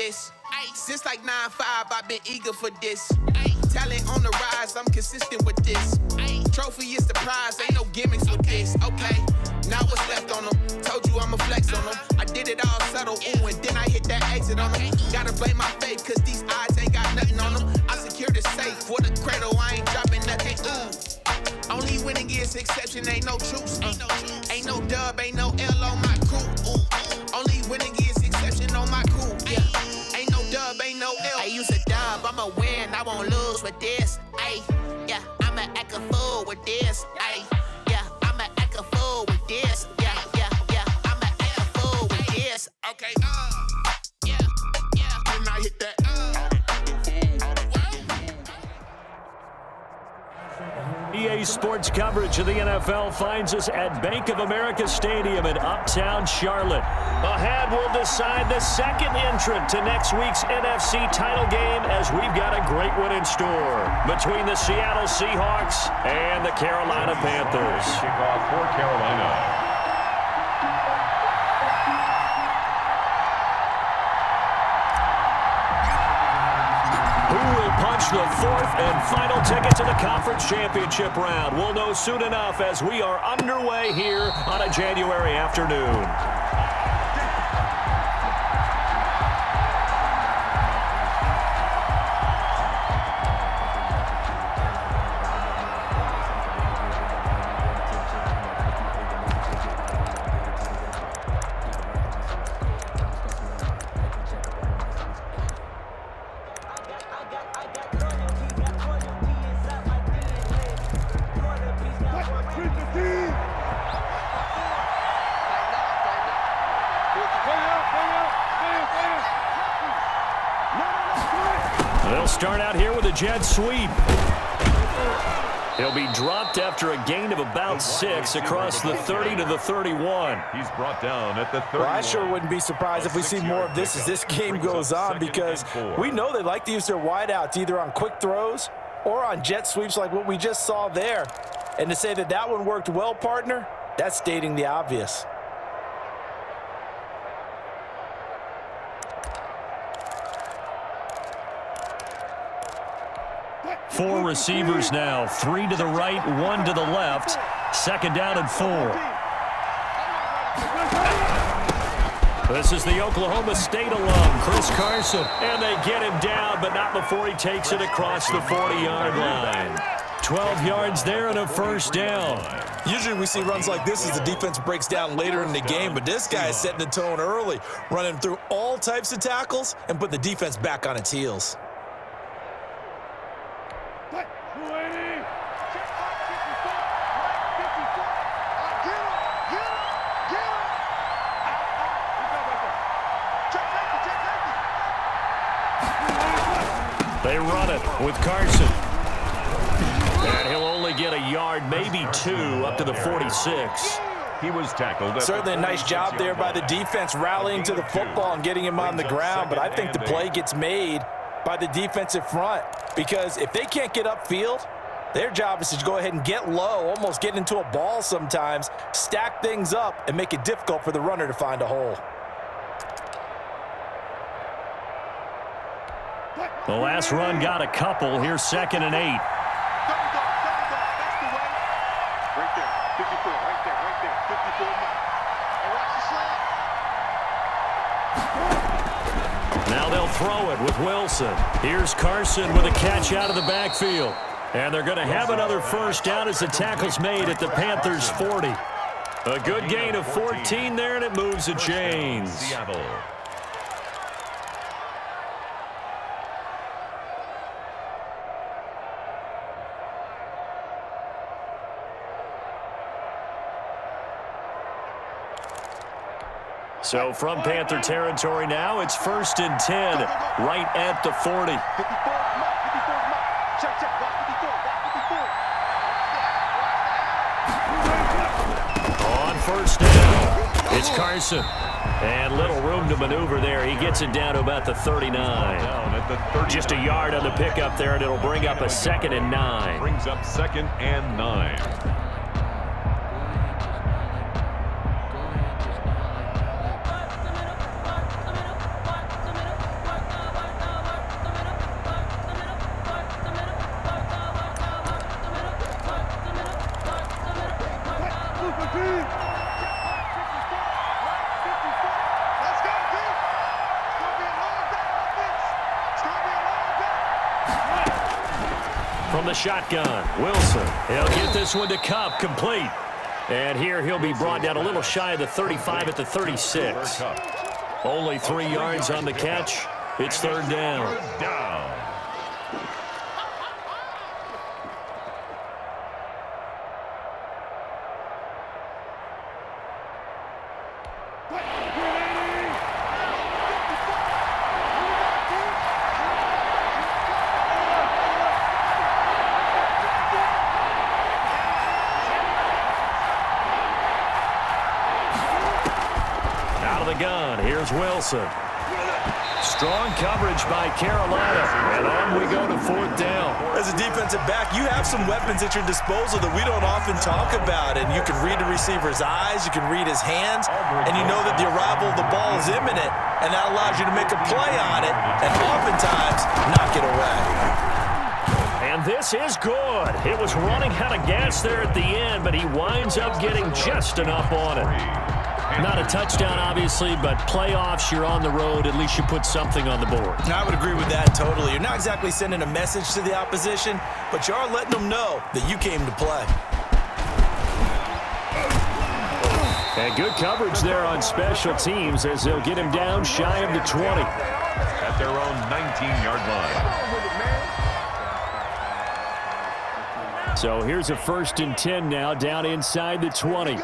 this. Since like 9-5, I've been eager for this. Talent on the rise, I'm consistent with this. Trophy is the prize, ain't no gimmicks with this. Okay, now what's left on them? Told you I'ma flex on them. I did it all subtle, ooh, and then I hit that exit on them. Gotta blame my faith, cause these odds ain't got nothing on them. I secured the safe for the cradle, I ain't dropping nothing, ooh. Only winning is exception, ain't no truce. Ain't no dub, ain't no L on my crew, ooh. Only winning is exception on my crew, yeah. Ain't no dub, ain't no L. I use a dub, I'ma win, I won't lose with this. Ay, yeah, I'ma act a fool with this. Ay, yeah, I'ma act a fool with this. Yeah, I'ma act a fool with this. Okay, yeah, then I hit that. EA Sports coverage of the NFL finds us at Bank of America Stadium in Uptown Charlotte. Ahead, we'll decide the second entrant to next week's NFC title game as we've got a great one in store between the Seattle Seahawks and the Carolina Panthers. Kickoff for Carolina. The fourth and final ticket to the conference championship round. We'll know soon enough as we are underway here on a January afternoon. They'll start out here with a jet sweep. He'll be dropped after a gain of about 6 across the 30 to the 31. He's brought down at the 30. Well, I sure wouldn't be surprised if we see more of this as this game goes on, because we know they like to use their wideouts either on quick throws or on jet sweeps like what we just saw there. And to say that that one worked well, partner, that's stating the obvious. Four receivers now, 3 to the right, 1 to the left. Second down and 4. This is the Oklahoma State alum, Chris Carson. And they get him down, but not before he takes it across the 40-yard line. 12 yards there and a first down. Usually we see runs like this as the defense breaks down later in the game, but this guy is setting the tone early, running through all types of tackles and put the defense back on its heels. They run it with Carson. And he'll only get a yard, maybe 2, up to the 46. He was tackled. Certainly a nice job there by the defense rallying to the football and getting him on the ground, but I think the play gets made by the defensive front, because if they can't get upfield, their job is to go ahead and get low, almost get into a ball sometimes, stack things up, and make it difficult for the runner to find a hole. The last run got a couple. Here's 2nd and 8. Right there, 54, right there, 54 miles. And watch the slant. Now they'll throw it with Wilson. Here's Carson with a catch out of the backfield. And they're going to have another first down as the tackle's made at the Panthers' 40. A good gain of 14 there, and it moves the chains. Seattle. So from Panther territory now, it's 1st and 10, right at the 40. 54 check, watch 54. On first down, it's Carson. And little room to maneuver there. He gets it down to about the 39. Just a yard on the pickup there, and it'll bring up a 2nd and 9. Brings up 2nd and 9. From the shotgun, Wilson. He'll get this one to Cup, complete. And here he'll be brought down a little shy of the 35 at the 36. Only 3 yards on the catch. It's third down. Gun. Here's Wilson. Strong coverage by Carolina. And on we go to fourth down. As a defensive back, you have some weapons at your disposal that we don't often talk about. And you can read the receiver's eyes, you can read his hands, and you know that the arrival of the ball is imminent, and that allows you to make a play on it and oftentimes knock it away. And this is good. It was running out of gas there at the end, but he winds up getting just enough on it. Not a touchdown, obviously, but playoffs, you're on the road. At least you put something on the board. I would agree with that totally. You're not exactly sending a message to the opposition, but you are letting them know that you came to play. And good coverage there on special teams as they'll get him down shy of the 20. At their own 19-yard line. So here's a 1st and 10 now, down inside the 20.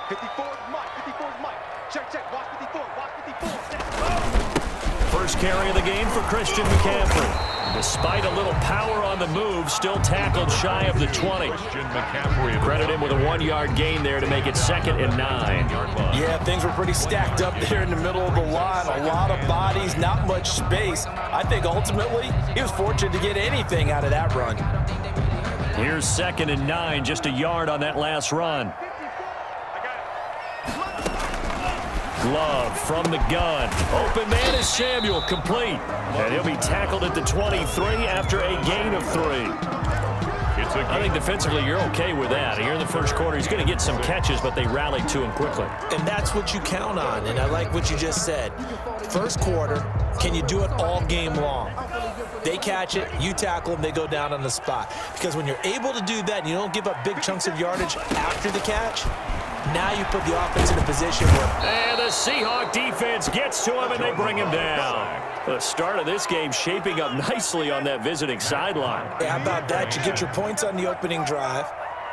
54 is Mike. 54 is Mike. Check, watch 54. Watch 54. First carry of the game for Christian McCaffrey. Despite a little power on the move, still tackled shy of the 20. Christian McCaffrey. Credit him with a 1-yard gain there to make it 2nd and 9. Yeah, things were pretty stacked up there in the middle of the line. A lot of bodies, not much space. I think ultimately he was fortunate to get anything out of that run. Here's 2nd and 9, just a yard on that last run. Glove from the gun. Open man is Samuel, complete. And he'll be tackled at the 23 after a gain of 3. I think defensively you're okay with that. Here in the first quarter, he's going to get some catches, but they rallied to him quickly. And that's what you count on, and I like what you just said. First quarter, can you do it all game long? They catch it, you tackle them, they go down on the spot. Because when you're able to do that and you don't give up big chunks of yardage after the catch, now you put the offense in a position where... And the Seahawk defense gets to him, and they bring him down. The start of this game shaping up nicely on that visiting sideline. How about that? You get your points on the opening drive.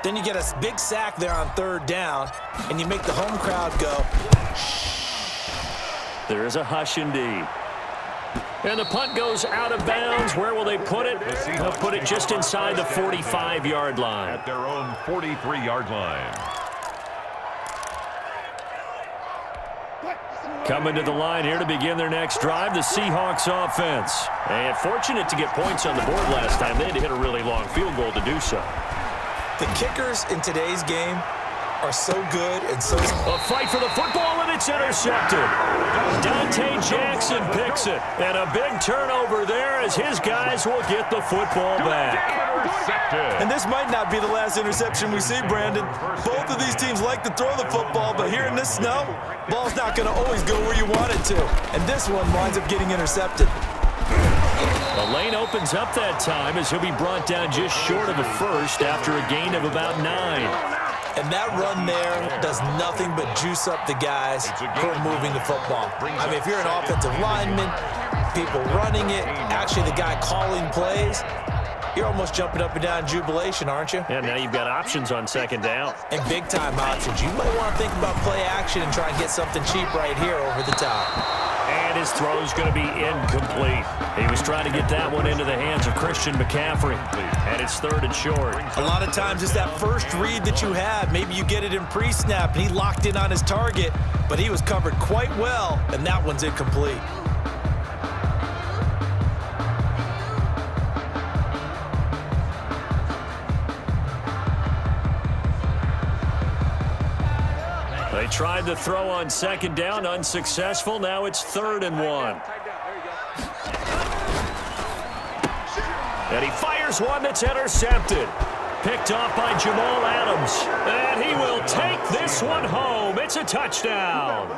Then you get a big sack there on 3rd down, and you make the home crowd go, shh. There is a hush indeed. And the punt goes out of bounds. Where will they put it? They'll put it just inside the 45-yard line. At their own 43-yard line. Coming to the line here to begin their next drive, the Seahawks offense. And fortunate to get points on the board last time. They had to hit a really long field goal to do so. The kickers in today's game are so good and so... A fight for the football, and it's intercepted. Dante Jackson picks it. And a big turnover there as his guys will get the football back. And this might not be the last interception we see, Brandon. Both of these teams like to throw the football, but here in this snow, ball's not going to always go where you want it to. And this one winds up getting intercepted. The lane opens up that time as he'll be brought down just short of a first after a gain of about 9. And that run there does nothing but juice up the guys who are moving the football. I mean, if you're an offensive lineman, people running it, actually the guy calling plays, you're almost jumping up and down in jubilation, aren't you? And now you've got options on 2nd down. And big-time options. You might want to think about play action and try and get something cheap right here over the top. And his throw's going to be incomplete. He was trying to get that one into the hands of Christian McCaffrey. And it's 3rd and short. A lot of times it's that first read that you have. Maybe you get it in pre-snap, and he locked in on his target, but he was covered quite well, and that one's incomplete. They tried the throw on 2nd down, unsuccessful. Now it's 3rd and 1. And he fires one that's intercepted. Picked off by Jamal Adams. And he will take this one home. It's a touchdown.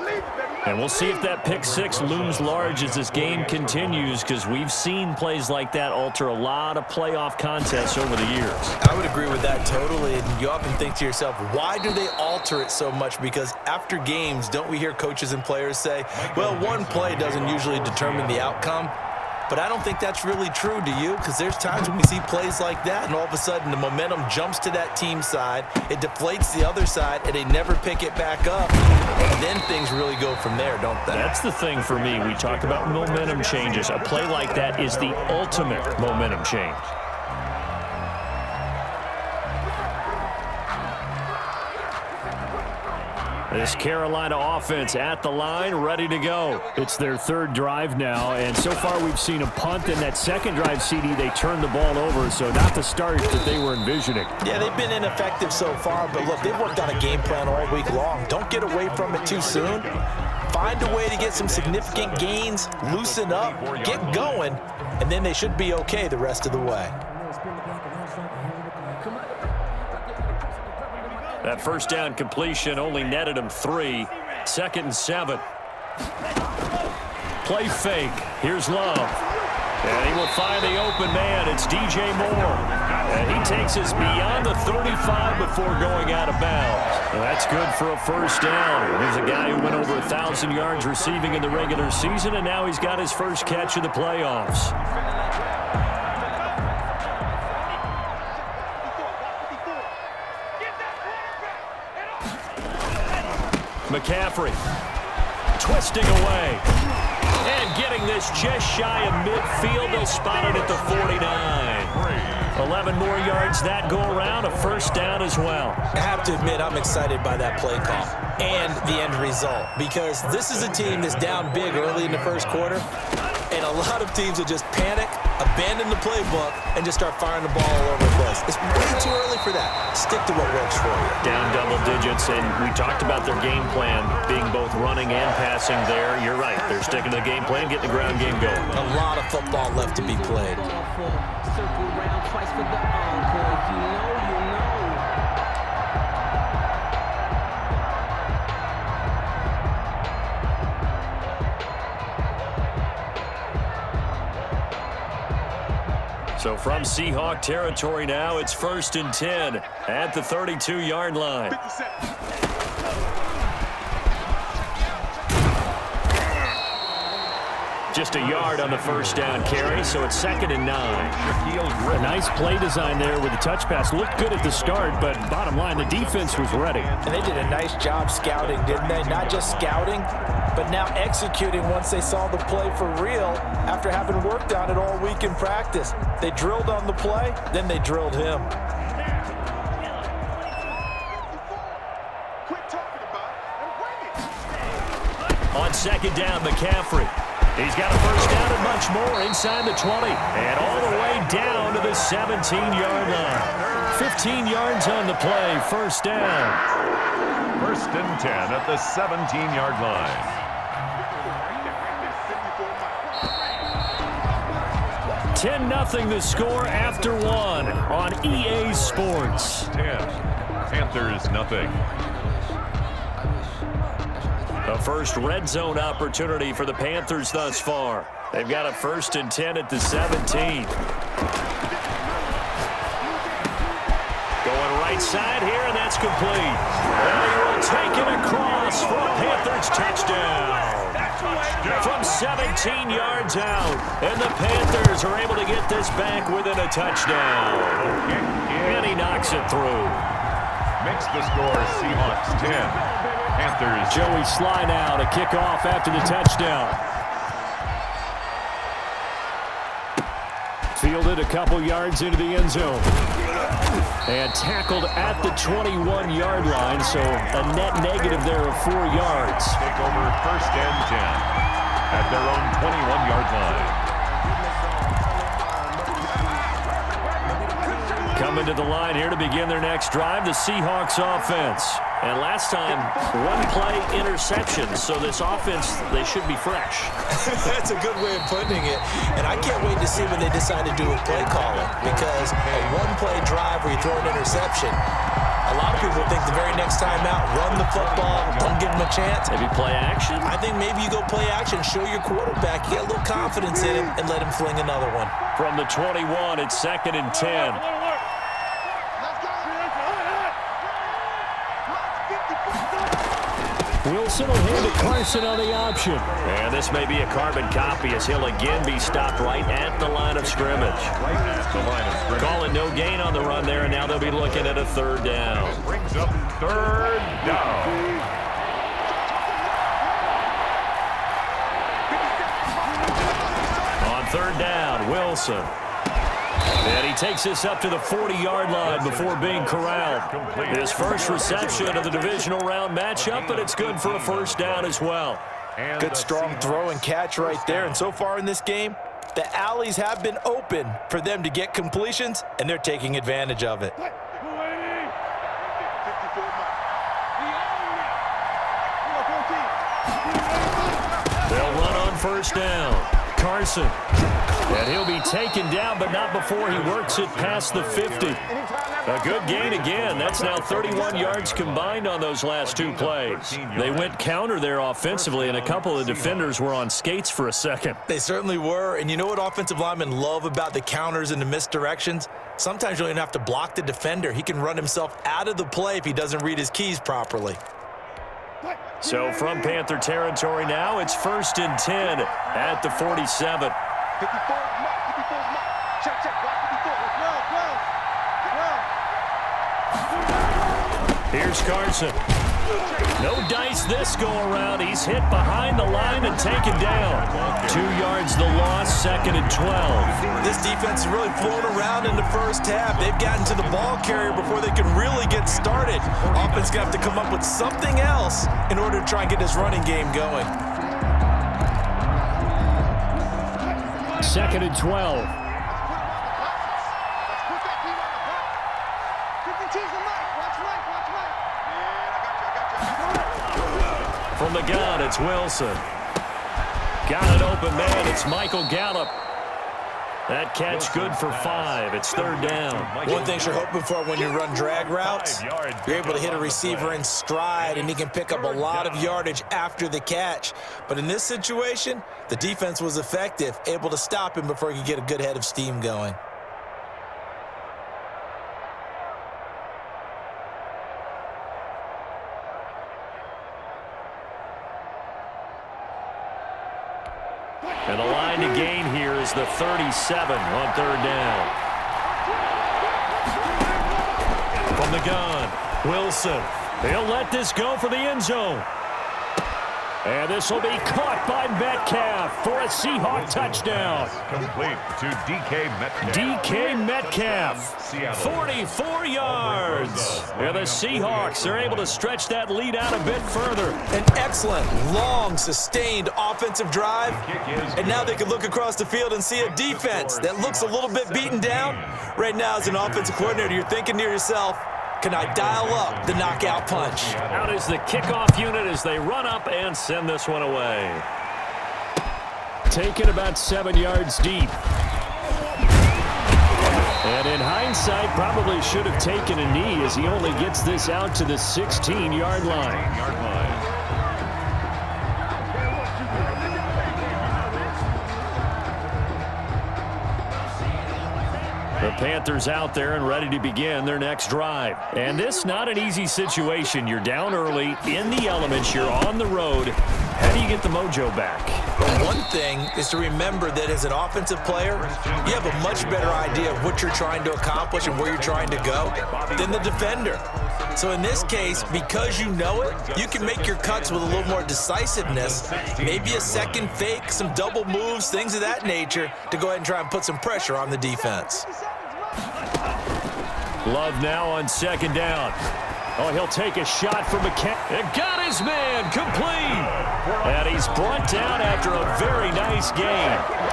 And we'll see if that pick six looms large as this game continues, because we've seen plays like that alter a lot of playoff contests over the years. I would agree with that totally. And you often think to yourself, why do they alter it so much? Because after games, don't we hear coaches and players say, well, one play doesn't usually determine the outcome? But I don't think that's really true, do you? Because there's times when we see plays like that, and all of a sudden the momentum jumps to that team side, it deflates the other side, and they never pick it back up. And then things really go from there, don't they? That's the thing for me. We talk about momentum changes. A play like that is the ultimate momentum change. This Carolina offense at the line, ready to go. It's their third drive now, and so far we've seen a punt. In that second drive, CD, they turned the ball over, so not the start that they were envisioning. Yeah, they've been ineffective so far, but look, they've worked on a game plan all week long. Don't get away from it too soon. Find a way to get some significant gains, loosen up, get going, and then they should be okay the rest of the way. That first down completion only netted him 3. 2nd and 7. Play fake. Here's Love. And he will find the open man. It's DJ Moore. And he takes us beyond the 35 before going out of bounds. And that's good for a first down. Here's a guy who went over 1,000 yards receiving in the regular season, and now he's got his first catch of the playoffs. McCaffrey twisting away and getting this just shy of midfield. They'll spot it at the 49. 11 more yards that go around, a first down as well. I have to admit, I'm excited by that play call and the end result, because this is a team that's down big early in the first quarter, and a lot of teams will just panic, abandon the playbook, and just start firing the ball all over the place. It's way too early for that. Stick to what works for you. Down double digits, and we talked about their game plan being both running and passing there. You're right. They're sticking to the game plan, getting the ground game going. A lot of football left to be played. Circle around twice for the encore. If you know, you know. So from Seahawk territory now, it's 1st and 10 at the 32-yard line. Just a yard on the first down carry, so it's 2nd and 9. A nice play design there with the touch pass. Looked good at the start, but bottom line, the defense was ready. And they did a nice job scouting, didn't they? Not just scouting, but now executing once they saw the play for real after having worked on it all week in practice. They drilled on the play, then they drilled him. On 2nd down, McCaffrey. He's got a first down and much more inside the 20. And all the way down to the 17-yard line. 15 yards on the play, first down. 1st and 10 at the 17-yard line. $10-0 the score after 1 on EA Sports. 10. Panthers nothing. The first red zone opportunity for the Panthers thus far. They've got a 1st and 10 at the 17. Going right side here, and that's complete. And he will take it across for a Panthers touchdown. From 17 yards out, and the Panthers are able to get this back within a touchdown. And he knocks it through. Makes the score Seahawks 10. Panthers. Joey Sly now to kick off after the touchdown. Fielded a couple yards into the end zone. And tackled at the 21-yard line, so a net negative there of 4 yards. Take over 1st and 10 at their own 21-yard line. Coming to the line here to begin their next drive, the Seahawks offense. And last time, 1 play interception, so this offense, they should be fresh. That's a good way of putting it. And I can't wait to see what they decide to do with play calling, because a one-play drive where you throw an interception, a lot of people think the very next time out, run the football, don't give him a chance. Maybe play action? I think maybe you go play action, show your quarterback, you get a little confidence in him, and let him fling another one. From the 21, it's 2nd and 10. Wilson will hand it Carson on the option. And this may be a carbon copy as he'll again be stopped right at the line of scrimmage. Calling no gain on the run there, and now they'll be looking at a 3rd down. Brings up 3rd down. On 3rd down, Wilson. And he takes this up to the 40-yard line before being corralled. His first reception of the divisional round matchup, but it's good for a 1st down as well. Good strong throw and catch right there. And so far in this game, the alleys have been open for them to get completions, and they're taking advantage of it. They'll run on 1st down. Carson. And he'll be taken down, but not before he works it past the 50. A good gain again. That's now 31 yards combined on those last 2 plays. They went counter there offensively, and a couple of defenders were on skates for a second. They certainly were. And you know what offensive linemen love about the counters and the misdirections? Sometimes you don't even have to block the defender. He can run himself out of the play if he doesn't read his keys properly. So from Panther territory now, it's 1st and 10 at the 47. 54 mark. Check. Here's Carson. No dice this go-around. He's hit behind the line and taken down. 2 yards the loss, 2nd and 12. This defense has really flown around in the first half. They've gotten to the ball carrier before they can really get started. Offense going to have to come up with something else in order to try and get this running game going. 2nd and 12. From the gun, it's Wilson. Got an open man. It's Michael Gallup. That catch good for 5. It's 3rd down. One thing you're hoping for when you run drag routes, you're able to hit a receiver in stride, and he can pick up a lot of yardage after the catch. But in this situation, the defense was effective, able to stop him before he could get a good head of steam going. And the line to gain here is the 37 on 3rd down. From the gun, Wilson. He'll let this go for the end zone. And this will be caught by Metcalf for a Seahawk touchdown. Complete to DK Metcalf. DK Metcalf, 44 yards. And the Seahawks are able to stretch that lead out a bit further. An excellent, long, sustained offensive drive. And now they can look across the field and see a defense that looks a little bit beaten down. Right now, as an offensive coordinator, you're thinking to yourself, can I dial up the knockout punch? Out is the kickoff unit as they run up and send this one away. Taken about 7 yards deep. And in hindsight, probably should have taken a knee as he only gets this out to the 16-yard line. The Panthers out there and ready to begin their next drive. And this not an easy situation. You're down early, in the elements, you're on the road. How do you get the mojo back? Well, one thing is to remember that as an offensive player, you have a much better idea of what you're trying to accomplish and where you're trying to go than the defender. So in this case, because you know it, you can make your cuts with a little more decisiveness, maybe a second fake, some double moves, things of that nature, to go ahead and try and put some pressure on the defense. Love now on 2nd down. Oh, he'll take a shot from McCann. And got his man complete. And he's brought down after a very nice gain.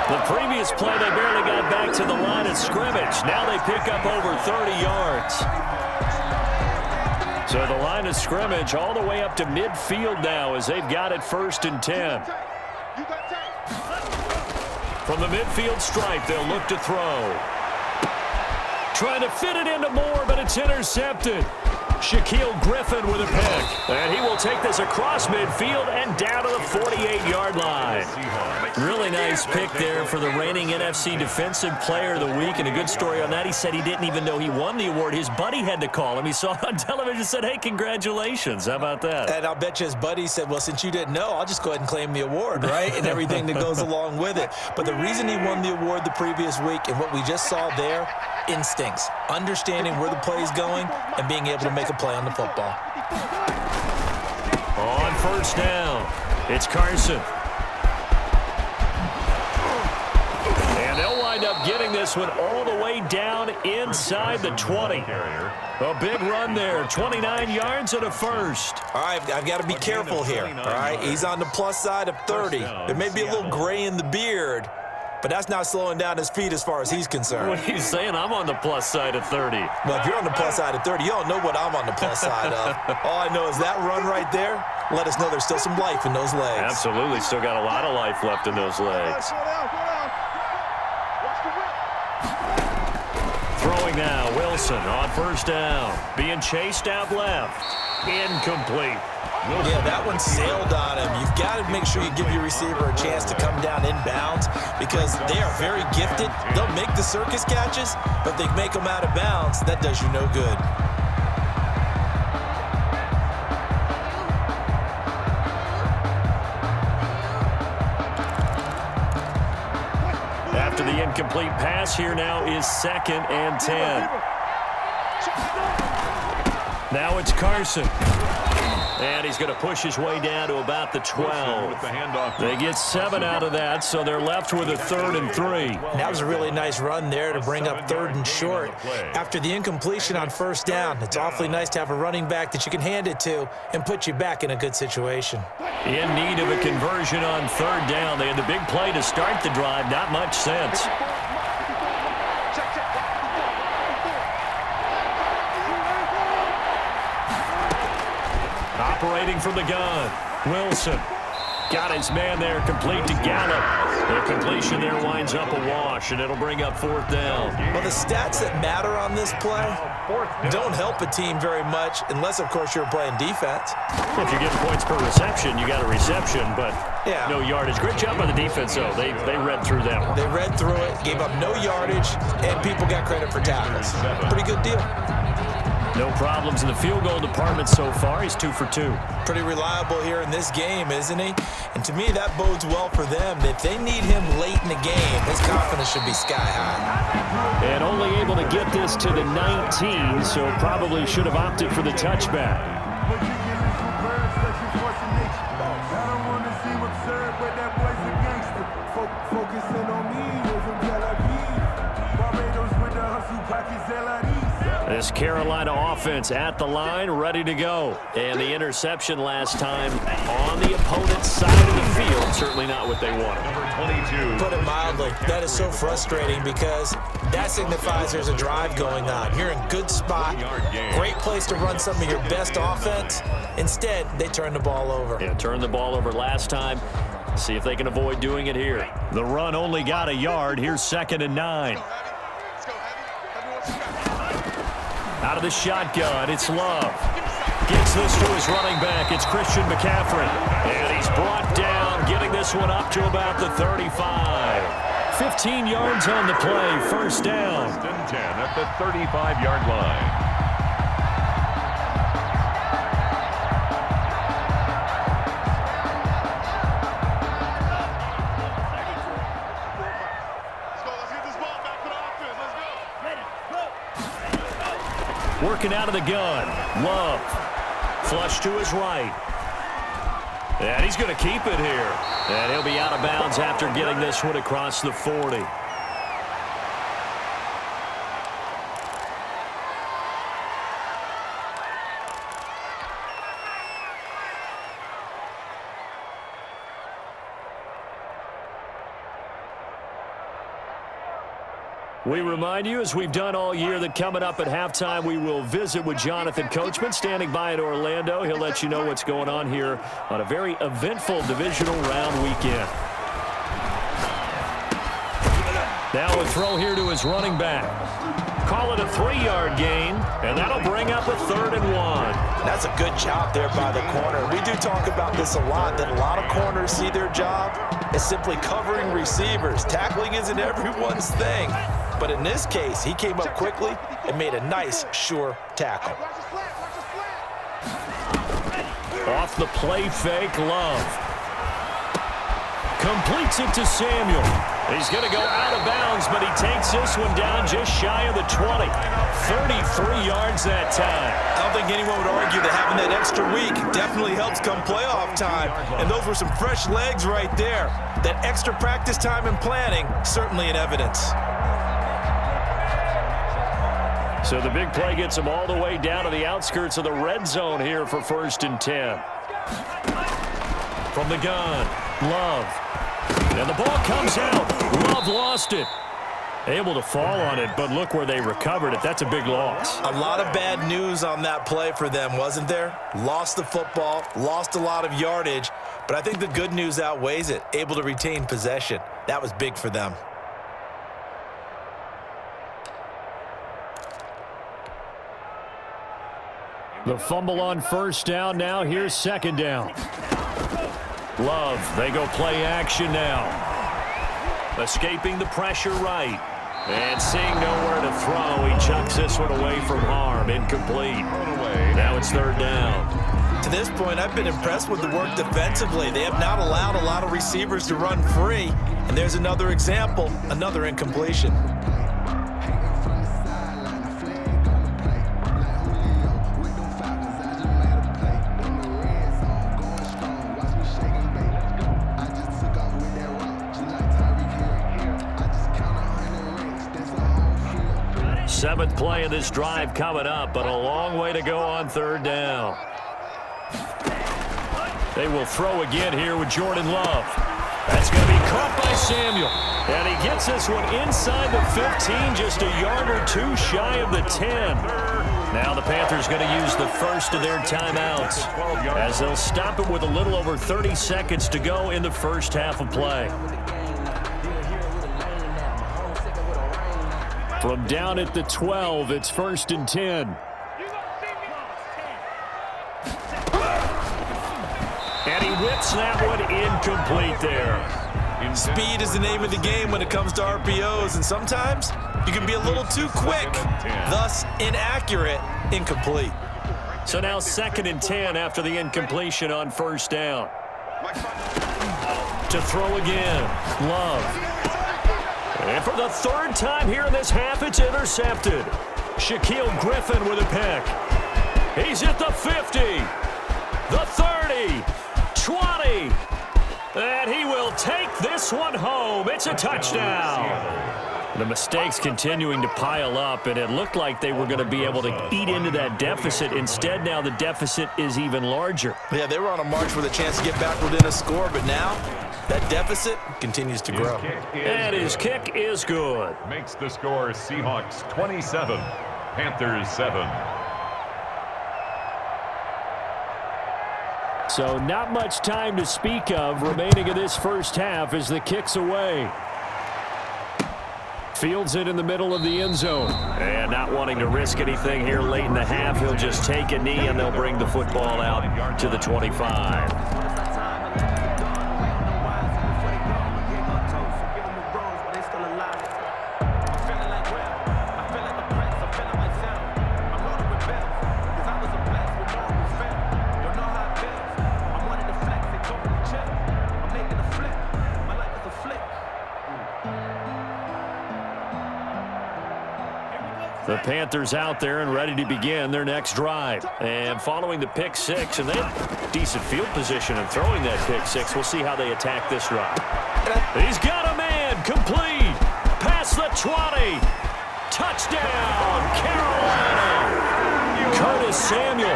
The previous play, they barely got back to the line of scrimmage. Now they pick up over 30 yards. So the line of scrimmage all the way up to midfield now as they've got it 1st and 10. From the midfield stripe, they'll look to throw. Trying to fit it into Moore, but it's intercepted. Shaquille Griffin with a pick. And he will take this across midfield and down to the 48-yard line. Really nice pick there for the reigning NFC Defensive Player of the Week. And a good story on that, he said he didn't even know he won the award. His buddy had to call him. He saw it on television and said, hey, congratulations. How about that? And I'll bet you his buddy said, well, since you didn't know, I'll just go ahead and claim the award, right? And everything that goes along with it. But the reason he won the award the previous week and what we just saw there, instincts, understanding where the play is going and being able to make a play on the football. On first down, it's Carson. And they'll wind up getting this one all the way down inside the 20. A big run there, 29 yards and a first. All right, I've got to be careful here, all right? He's on the plus side of 30. There may be a little gray in the beard, but that's not slowing down his feet as far as he's concerned. What he's saying, I'm on the plus side of 30. Well, if you're on the plus side of 30, you don't know what I'm on the plus side of. All I know is that run right there, let us know there's still some life in those legs. Absolutely, still got a lot of life left in those legs. Throwing now, Wilson on first down. Being chased out left. Incomplete. Yeah, that one sailed on him. You've got to make sure you give your receiver a chance to come down inbounds because they are very gifted. They'll make the circus catches, but they make them out of bounds. That does you no good. After the incomplete pass, here now is 2nd and 10. Now it's Carson. And he's going to push his way down to about the 12. They get 7 out of that, so they're left with a 3rd and 3. That was a really nice run there to bring up 3rd and short. After the incompletion on first down, it's awfully nice to have a running back that you can hand it to and put you back in a good situation. In need of a conversion on 3rd down. They had the big play to start the drive. Not much sense. Operating from the gun, Wilson got his man there, complete to Gallup. The completion there winds up a wash, and it'll bring up 4th down. Well, the stats that matter on this play don't help a team very much unless, of course, you're playing defense. If you're getting points per reception, you got a reception, but no yardage. Great job by the defense, though. They read through that one. They read through it, gave up no yardage, and people got credit for tackles. Pretty good deal. No problems in the field goal department so far. He's 2 for 2. Pretty reliable here in this game, isn't he? And to me, that bodes well for them. If they need him late in the game, his confidence should be sky high. And only able to get this to the 19, so probably should have opted for the touchback. This Carolina offense at the line, ready to go. And the interception last time on the opponent's side of the field. Certainly not what they wanted. Number 22. Put it mildly, that is so frustrating because that signifies there's a drive going on. You're in good spot, great place to run some of your best offense. Instead, they turn the ball over. Yeah, turned the ball over last time. See if they can avoid doing it here. The run only got a yard. Here's 2nd and 9. Out of the shotgun, it's Love. Gets this to his running back. It's Christian McCaffrey. And he's brought down, getting this one up to about the 35. 15 yards on the play, 1st down. 1st and 10 at the 35-yard line. Working out of the gun. Love. Flush to his right. And he's going to keep it here. And he'll be out of bounds after getting this one across the 40. We remind you, as we've done all year, that coming up at halftime, we will visit with Jonathan Coachman, standing by in Orlando. He'll let you know what's going on here on a very eventful divisional round weekend. Now a throw here to his running back. Call it a 3-yard gain, and that'll bring up a 3rd and 1. That's a good job there by the corner. We do talk about this a lot, that a lot of corners see their job as simply covering receivers. Tackling isn't everyone's thing. But in this case, he came up quickly and made a nice, sure tackle. Off the play fake, Love. Completes it to Samuel. He's going to go out of bounds, but he takes this one down just shy of the 20. 33 yards that time. I don't think anyone would argue that having that extra week definitely helps come playoff time. And those were some fresh legs right there. That extra practice time and planning, certainly in evidence. So the big play gets him all the way down to the outskirts of the red zone here for 1st and 10. From the gun, Love. And the ball comes out. Love lost it. Able to fall on it, but look where they recovered it. That's a big loss. A lot of bad news on that play for them, wasn't there? Lost the football, lost a lot of yardage, but I think the good news outweighs it. Able to retain possession. That was big for them. The fumble on 1st down. Now here's 2nd down. Love, they go play action now. Escaping the pressure right. And seeing nowhere to throw, he chucks this one away from harm. Incomplete. Now it's 3rd down. To this point, I've been impressed with the work defensively. They have not allowed a lot of receivers to run free. And there's another example, another incompletion. Seventh play of this drive coming up, but a long way to go on 3rd down. They will throw again here with Jordan Love. That's going to be caught by Samuel. And he gets this one inside the 15, just a yard or 2 shy of the 10. Now the Panthers going to use the first of their timeouts as they'll stop it with a little over 30 seconds to go in the first half of play. From down at the 12, it's 1st and 10. And he whips that one incomplete there. Speed is the name of the game when it comes to RPOs, and sometimes you can be a little too quick, thus inaccurate, incomplete. So now 2nd and 10 after the incompletion on 1st down. To throw again, Love. And for the 3rd time here in this half, it's intercepted. Shaquille Griffin with a pick. He's at the 50, the 30, 20. And he will take this one home. It's a touchdown. The mistakes continuing to pile up, and it looked like they were going to be able to eat into that deficit. Instead, now the deficit is even larger. Yeah, they were on a march with a chance to get back within a score, but now that deficit continues to grow. And his kick is good. Makes the score Seahawks 27, Panthers 7. So not much time to speak of remaining in this first half as the kick's away. Fields it in the middle of the end zone. And not wanting to risk anything here late in the half, he'll just take a knee and they'll bring the football out to the 25. The Panthers out there and ready to begin their next drive. And following the pick six, and they have decent field position in throwing that pick six. We'll see how they attack this drive. He's got a man, complete, past the 20. Touchdown, Carolina. Curtis Samuel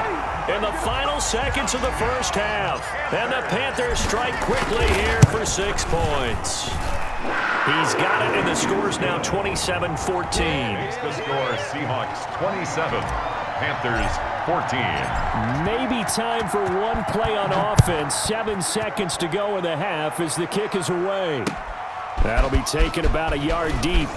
in the final seconds of the first half. And the Panthers strike quickly here for 6 points. He's got it, and the score's now 27-14. Makes the score Seahawks 27, Panthers 14. Maybe time for one play on offense. 7 seconds to go in the half as the kick is away. That'll be taken about a yard deep.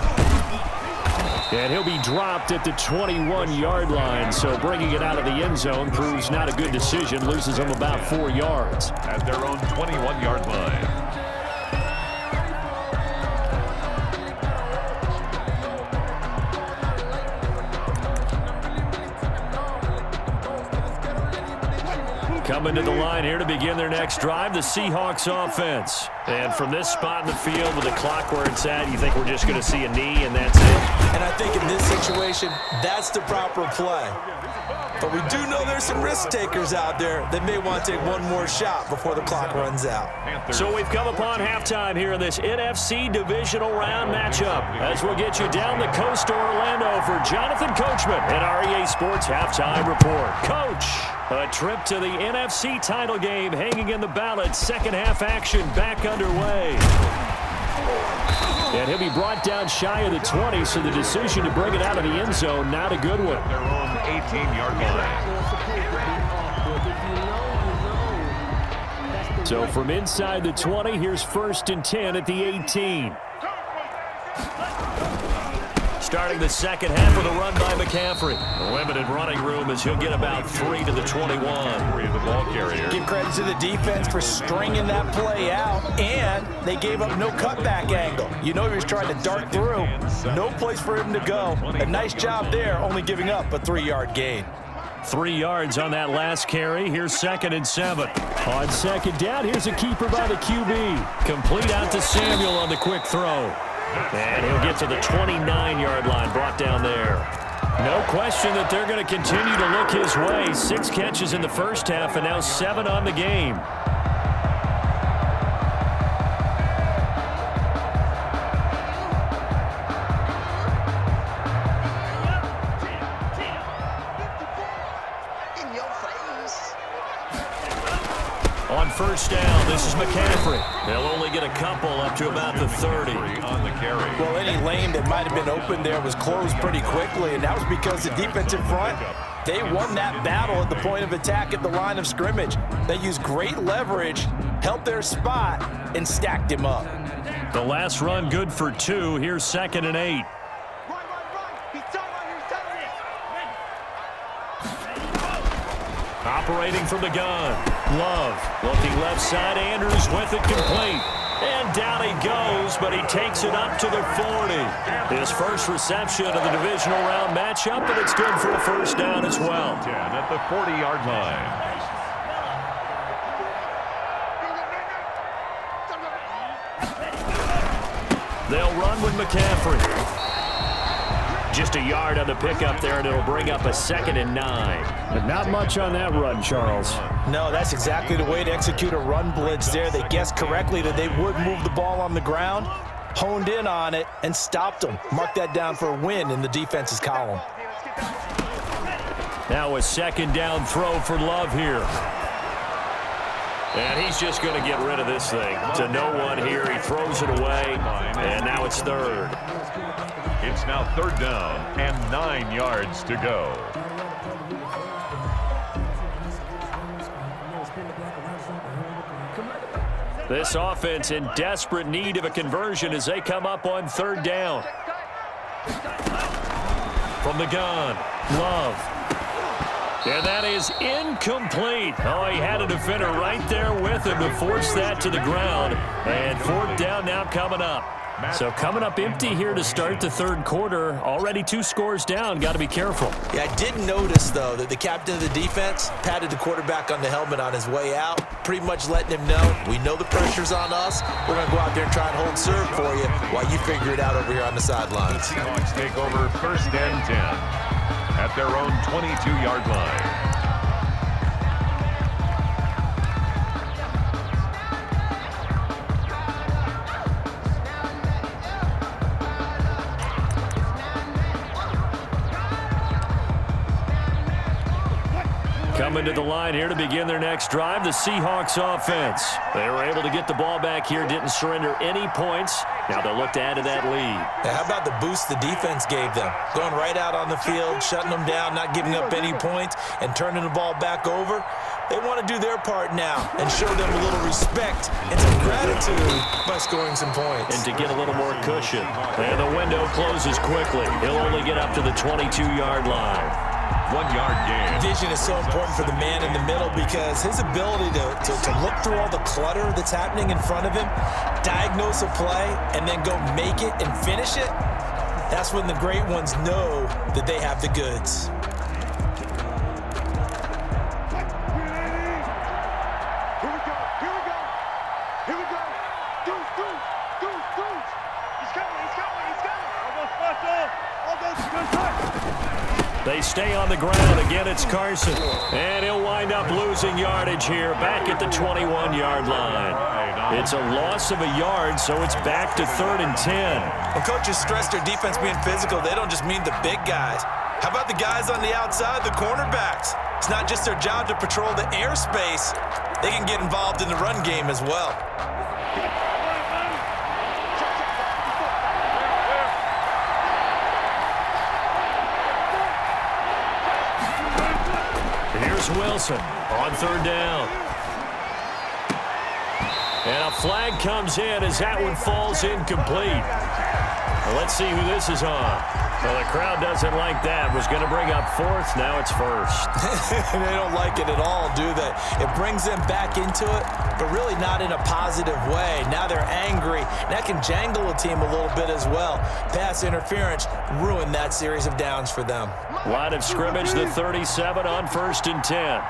And he'll be dropped at the 21-yard line. So bringing it out of the end zone proves not a good decision. Loses him about 4 yards. At their own 21-yard line. Coming to the line here to begin their next drive, the Seahawks offense. And from this spot in the field with the clock where it's at, you think we're just going to see a knee and that's it? And I think in this situation, that's the proper play. But we do know there's some risk takers out there that may want to take one more shot before the clock runs out. So we've come upon halftime here in this NFC Divisional Round matchup as we'll get you down the coast to Orlando for Jonathan Coachman at our EA Sports Halftime Report. Coach, a trip to the NFC title game hanging in the balance. Second half action back underway. And he'll be brought down shy of the 20, so the decision to bring it out of the end zone, not a good one. Their own 18-yard line. So from inside the 20, here's 1st and 10 at the 18. Starting the second half with a run by McCaffrey. Limited running room as he'll get about 3 to the 21. 3 of the ball carrier. Give credit to the defense for stringing that play out, and they gave up no cutback angle. You know he was trying to dart through. No place for him to go. A nice job there, only giving up a 3-yard gain. 3 yards on that last carry. Here's 2nd and 7. On second down, here's a keeper by the QB. Complete out to Samuel on the quick throw. And he'll get to the 29-yard line, brought down there. No question that they're going to continue to look his way. 6 catches in the first half and now 7 on the game. On first down, this is McCaffrey. They'll only get a couple up to about the 30. On the carry. Well, any lane that might have been open there was closed pretty quickly, and that was because the defensive front, they won that battle at the point of attack at the line of scrimmage. They used great leverage, held their spot, and stacked him up. The last run good for 2. Here's 2nd and 8. Operating from the gun. Love looking left side. Andrews with it complete. And down he goes, but he takes it up to the 40. His first reception of the divisional round matchup, but it's good for a first down as well. 10 at the 40-yard line. They'll run with McCaffrey. Just a yard on the pickup there, and it'll bring up a 2nd and 9. But not much on that run, Charles. No, that's exactly the way to execute a run blitz there. They guessed correctly that they would move the ball on the ground, honed in on it, and stopped them. Mark that down for a win in the defense's column. Now a 2nd down throw for Love here. And he's just going to get rid of this thing. To no one here. He throws it away, and now it's 3rd. It's now 3rd down and 9 yards to go. This offense in desperate need of a conversion as they come up on 3rd down. From the gun, Love. And that is incomplete. Oh, he had a defender right there with him to force that to the ground. And 4th down now coming up. So coming up empty here to start the 3rd quarter. Already 2 scores down. Got to be careful. Yeah, I did notice, though, that the captain of the defense patted the quarterback on the helmet on his way out, pretty much letting him know, we know the pressure's on us. We're going to go out there and try and hold serve for you while you figure it out over here on the sidelines. Seahawks take over 1st and 10 at their own 22-yard line. Coming to the line here to begin their next drive, the Seahawks offense. They were able to get the ball back here, didn't surrender any points. Now they'll look to add to that lead. Now, how about the boost the defense gave them? Going right out on the field, shutting them down, not giving up any points, and turning the ball back over. They want to do their part now and show them a little respect and some gratitude by scoring some points. And to get a little more cushion. And the window closes quickly. He'll only get up to the 22-yard line. 1-yard gain. Vision is so important for the man in the middle because his ability to look through all the clutter that's happening in front of him, diagnose a play, and then go make it and finish it, that's when the great ones know that they have the goods. They stay on the ground. Again, it's Carson. And he'll wind up losing yardage here back at the 21-yard line. It's a loss of a yard, so it's back to 3rd and 10. When coaches stress their defense being physical, they don't just mean the big guys. How about the guys on the outside, the cornerbacks? It's not just their job to patrol the airspace. They can get involved in the run game as well. Here's Wilson on 3rd down. And a flag comes in as that one falls incomplete. Well, let's see who this is on. Well, the crowd doesn't like that. Was going to bring up 4th. Now it's 1st. They don't like it at all, do they? It brings them back into it, but really not in a positive way. Now they're angry. That can jangle a team a little bit as well. Pass interference ruined that series of downs for them. Line of scrimmage, the 37 on 1st and 10.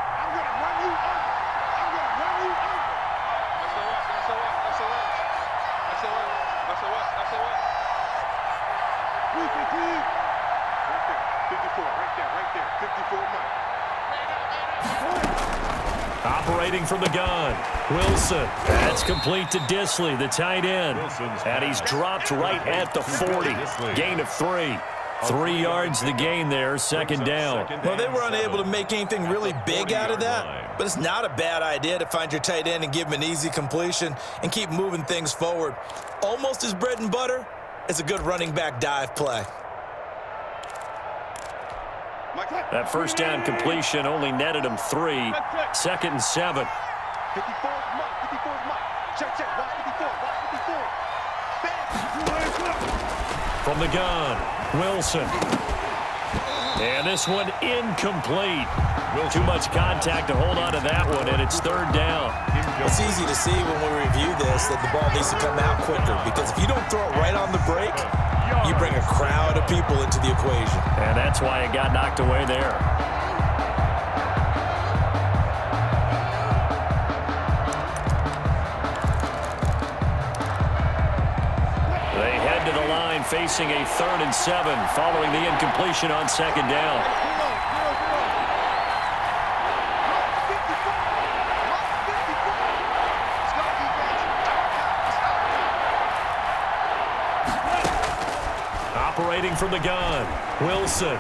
Operating from the gun, Wilson. That's complete to Disley, the tight end. And he's dropped right at the 40. Gain of 3. 3 yards the gain there, 2nd down. Well, they were unable to make anything really big out of that, but it's not a bad idea to find your tight end and give him an easy completion and keep moving things forward. Almost as bread and butter as a good running back dive play. That 1st down completion only netted him 3. 2nd and 7. 54 Mike. Check. Watch 54. From the gun, Wilson. And this one incomplete. Too much contact to hold on to that one, and it's 3rd down. It's easy to see when we review this that the ball needs to come out quicker, because if you don't throw it right on the break, you bring a crowd of people into the equation. And that's why it got knocked away there. They head to the line facing a 3rd and 7 following the incompletion on 2nd down. Operating from the gun, Wilson.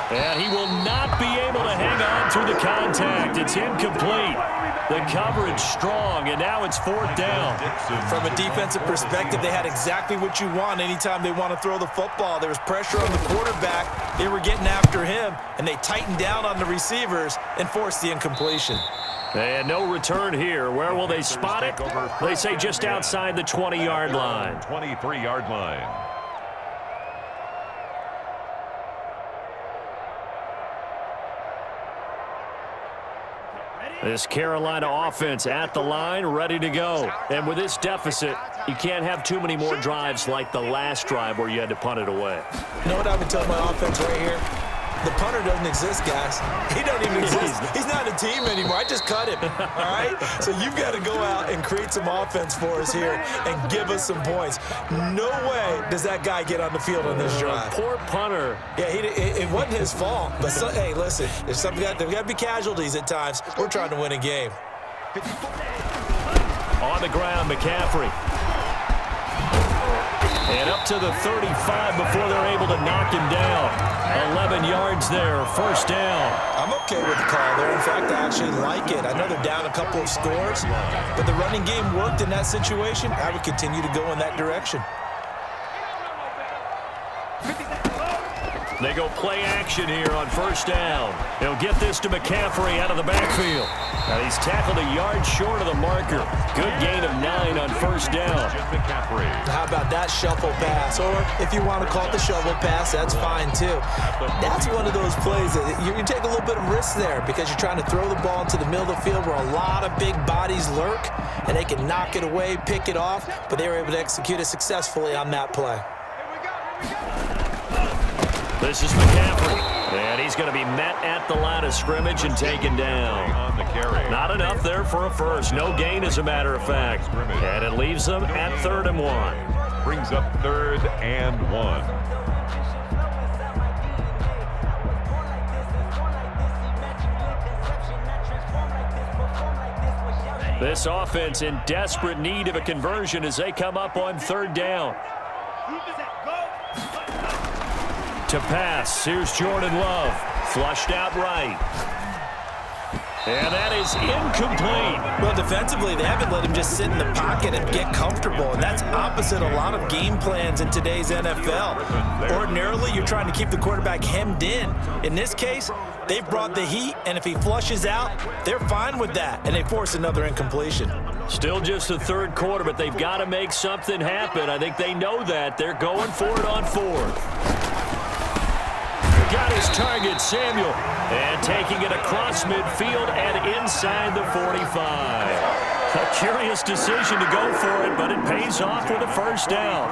And he will not be able to hang on through the contact. It's incomplete. The coverage strong, and now it's 4th down. From a defensive perspective, they had exactly what you want anytime they want to throw the football. There was pressure on the quarterback. They were getting after him, and they tightened down on the receivers and forced the incompletion. And no return here. Where will they spot it? They say just outside the 20-yard line. 23-yard line. This Carolina offense at the line, ready to go. And with this deficit, you can't have too many more drives like the last drive where you had to punt it away. You know what I would tell my offense right here? The punter doesn't exist, guys. He don't even exist. He's not a team anymore. I just cut him, all right? So you've got to go out and create some offense for us here and give us some points. No way does that guy get on the field on this drive. Poor punter. Yeah, it wasn't his fault. But, hey, listen, there's got to be casualties at times. We're trying to win a game. On the ground, McCaffrey. And up to the 35 before they're able to knock him down. 11 yards there, 1st down. I'm okay with the call there. In fact, I actually like it. I know they're down a couple of scores, but the running game worked in that situation. I would continue to go in that direction. They go play action here on first down. He'll get this to McCaffrey out of the backfield. And he's tackled a yard short of the marker. Good gain of 9 on first down. How about that shuffle pass? Or if you want to call it the shovel pass, that's fine too. That's one of those plays that you take a little bit of risk there because you're trying to throw the ball into the middle of the field where a lot of big bodies lurk, and they can knock it away, pick it off, but they were able to execute it successfully on that play. This is McCaffrey, and he's going to be met at the line of scrimmage and taken down. Not enough there for a first. No gain, as a matter of fact. And it leaves them at 3rd and 1. Brings up 3rd and 1. This offense in desperate need of a conversion as they come up on 3rd down. To pass, here's Jordan Love, flushed out right. And that is incomplete. Well, defensively, they haven't let him just sit in the pocket and get comfortable, and that's opposite a lot of game plans in today's NFL. Ordinarily, you're trying to keep the quarterback hemmed in. In this case, they brought the heat, and if he flushes out, they're fine with that, and they force another incompletion. Still just the 3rd quarter, but they've got to make something happen. I think they know that. They're going for it on 4th. Got his target, Samuel, and taking it across midfield and inside the 45. A curious decision to go for it, but it pays off with a first down.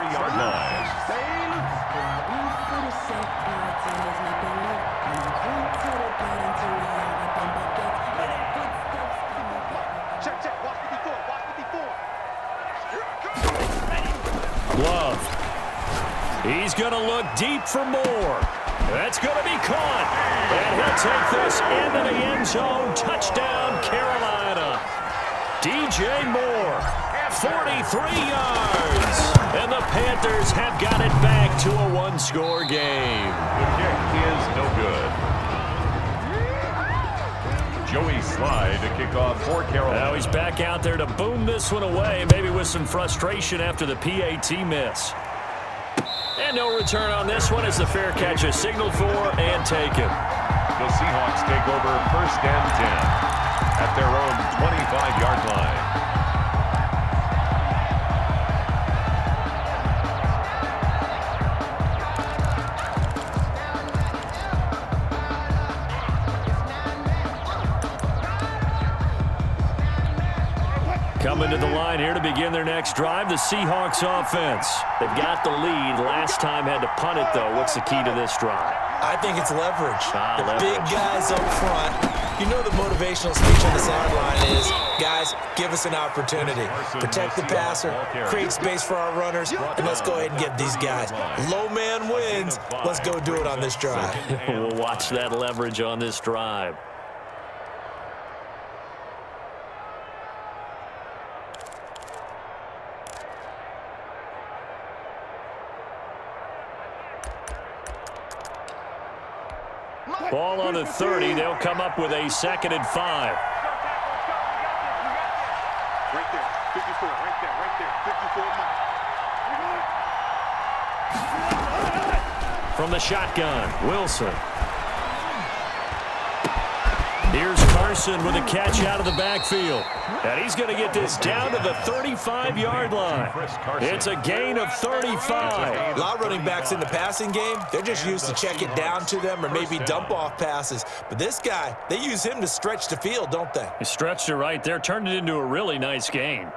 Love. He's going to look deep for more. That's going to be caught. And he'll take this into the end zone. Touchdown, Carolina. DJ Moore, 43 yards. And the Panthers have got it back to a 1-score game. The kick is no good. Joey Slide to kick off for Carolina. Now he's back out there to boom this one away, maybe with some frustration after the PAT miss. And no return on this one as the fair catch is signaled for and taken. The Seahawks take over 1st and 10 at their own 25-yard line. Coming to the line here to begin their next drive, the Seahawks offense. They've got the lead. Last time had to punt it, though. What's the key to this drive? I think it's leverage. The leverage. Big guys up front. You know the motivational speech on the sideline is, guys, give us an opportunity. Protect the passer, create space for our runners, and let's go ahead and get these guys. Low man wins. Let's go do it on this drive. We'll watch that leverage on this drive. Ball on the 30. They'll come up with a 2nd and 5. Right there, 54, right there, 54 From the shotgun, Wilson. Here's Carson with a catch out of the backfield. And he's going to get this down to the 35-yard line. It's a gain of 35. A lot of running backs in the passing game, they're just used to check it down to them or maybe dump off passes. But this guy, they use him to stretch the field, don't they? He stretched it right there, turned it into a really nice gain.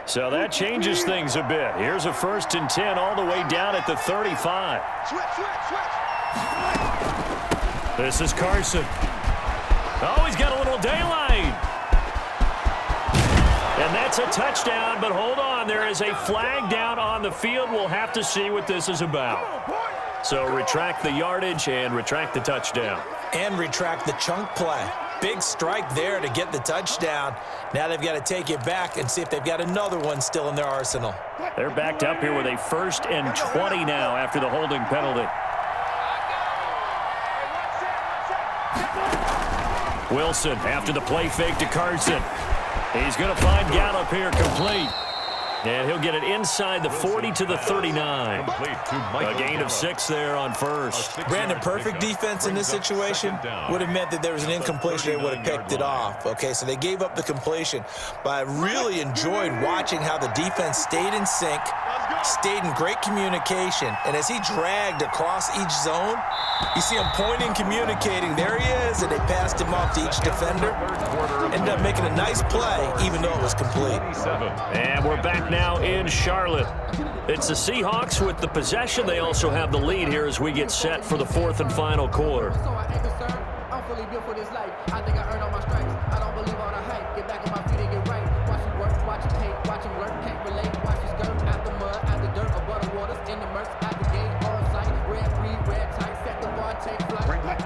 So that changes things a bit. Here's a 1st and 10 all the way down at the 35. Switch. This is Carson. Oh, he's got a little daylight. And that's a touchdown, but hold on. There is a flag down on the field. We'll have to see what this is about. So retract the yardage and retract the touchdown. And retract the chunk play. Big strike there to get the touchdown. Now they've got to take it back and see if they've got another one still in their arsenal. They're backed up here with a 1st and 20 now after the holding penalty. Wilson after the play fake to Carson. He's going to find Gallup here complete. And he'll get it inside the 40 to the 39. A gain of 6 there on first. Brandon, perfect defense in this situation would have meant that there was an incompletion. They would have picked it off. Okay, so they gave up the completion. But I really enjoyed watching how the defense stayed in sync, stayed in great communication. And as he dragged across each zone, you see him pointing, communicating. There he is, and they passed him off to each defender. Ended up making a nice play, even though it was complete. And we're back now in Charlotte. It's the Seahawks with the possession. They also have the lead here as we get set for the 4th and final quarter. I'm fully built for this life. I think I earned all my stripes. I don't believe all the hype. Get back on my feet and get right. Watch him work, watch him hate, watch him lurk, can't relate. Watch his skirt out the mud, out the dirt, above the waters, in the murks, out the gate, on sight. Red breed, red tight, set the bar, take flight. 36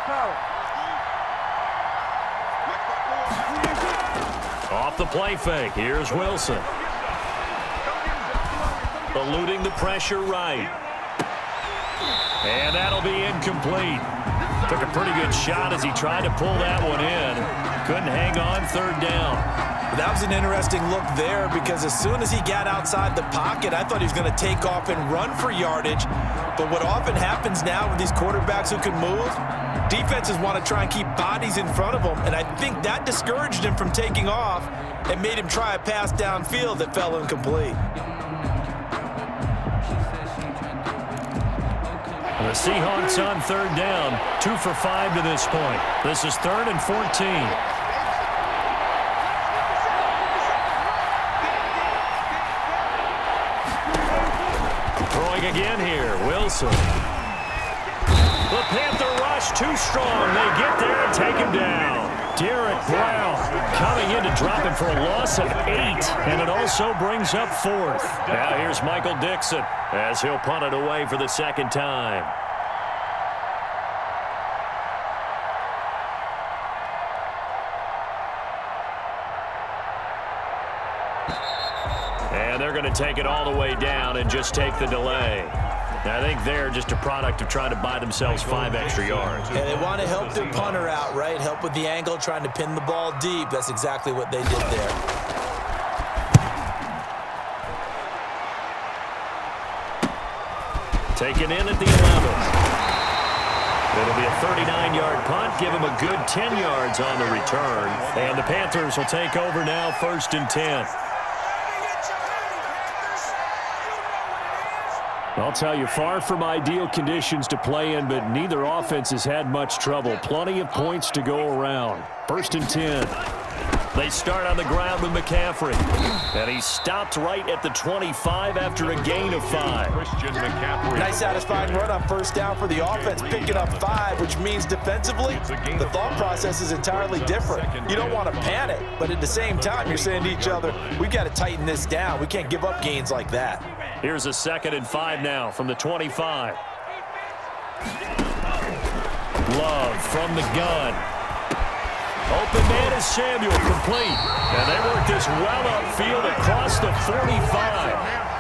power. Off the play fake. Here's Wilson. Eluding the pressure right. And that'll be incomplete. Took a pretty good shot as he tried to pull that one in. Couldn't hang on 3rd down. That was an interesting look there because as soon as he got outside the pocket, I thought he was going to take off and run for yardage. But what often happens now with these quarterbacks who can move, defenses want to try and keep bodies in front of them, and I think that discouraged him from taking off and made him try a pass downfield that fell incomplete. The Seahawks on 3rd down, 2 for 5 to this point. This is 3rd and 14. Throwing again here, Wilson. The Panther rush too strong. They get there and take him down. Derek Brown coming in to drop him for a loss of 8, and it also brings up 4th. Now here's Michael Dixon as he'll punt it away for the 2nd time. And they're going to take it all the way down and just take the delay. I think they're just a product of trying to buy themselves 5 extra yards. Yeah, they want to help their punter out, right? Help with the angle, trying to pin the ball deep. That's exactly what they did there. Taken in at the 11th. It'll be a 39-yard punt. Give them a good 10 yards on the return. And the Panthers will take over now, 1st and 10. I'll tell you, far from ideal conditions to play in, but neither offense has had much trouble. Plenty of points to go around. 1st and 10. They start on the ground with McCaffrey. And he stopped right at the 25 after a gain of 5. Christian McCaffrey. Nice satisfying run on 1st down for the offense, picking up 5, which means defensively, the thought process is entirely different. You don't want to panic, but at the same time, you're saying to each other, we've got to tighten this down. We can't give up gains like that. Here's a 2nd and 5 now from the 25. Love from the gun. Open man is Samuel, complete. And they work this well upfield across the 45.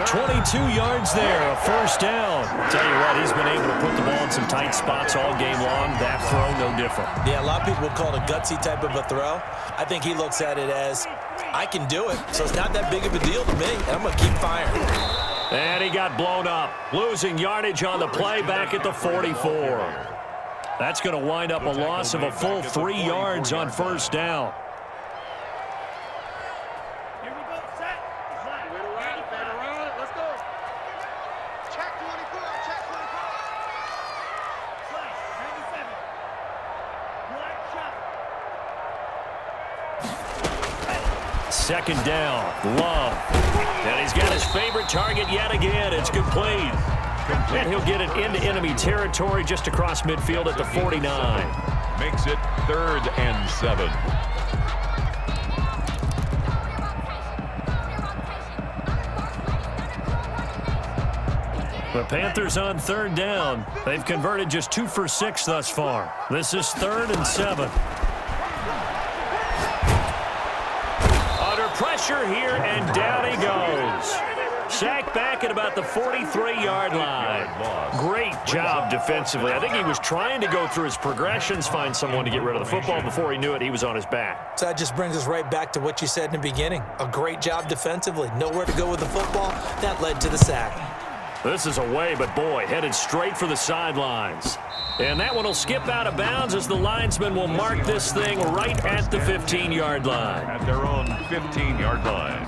22 yards there, a 1st down. Tell you what, he's been able to put the ball in some tight spots all game long. That throw, no different. Yeah, a lot of people would call it a gutsy type of a throw. I think he looks at it as, I can do it, so it's not that big of a deal to me. I'm going to keep firing. And he got blown up, losing yardage on the play back at the 44. That's going to wind up a loss of a full 3 yards on 1st down. Here we go, set. Let's go. Check 24, check 24. Slice, 97. Black shot. 2nd down, Love. And he's got his favorite target yet again. It's complete. And he'll get it into enemy territory just across midfield at the 49. Makes it 3rd and 7. The Panthers on 3rd down. They've converted just 2 for 6 thus far. This is 3rd and 7. Under pressure here, and down he goes. sack back at about the 43-yard line. Great job defensively. I think he was trying to go through his progressions, find someone to get rid of the football. Before he knew it, he was on his back. So that just brings us right back to what you said in the beginning. A great job defensively. Nowhere to go with the football. That led to the sack. This is away, but boy, headed straight for the sidelines. And that one will skip out of bounds as the linesman will mark this thing right at the 15-yard line. At their own 15-yard line.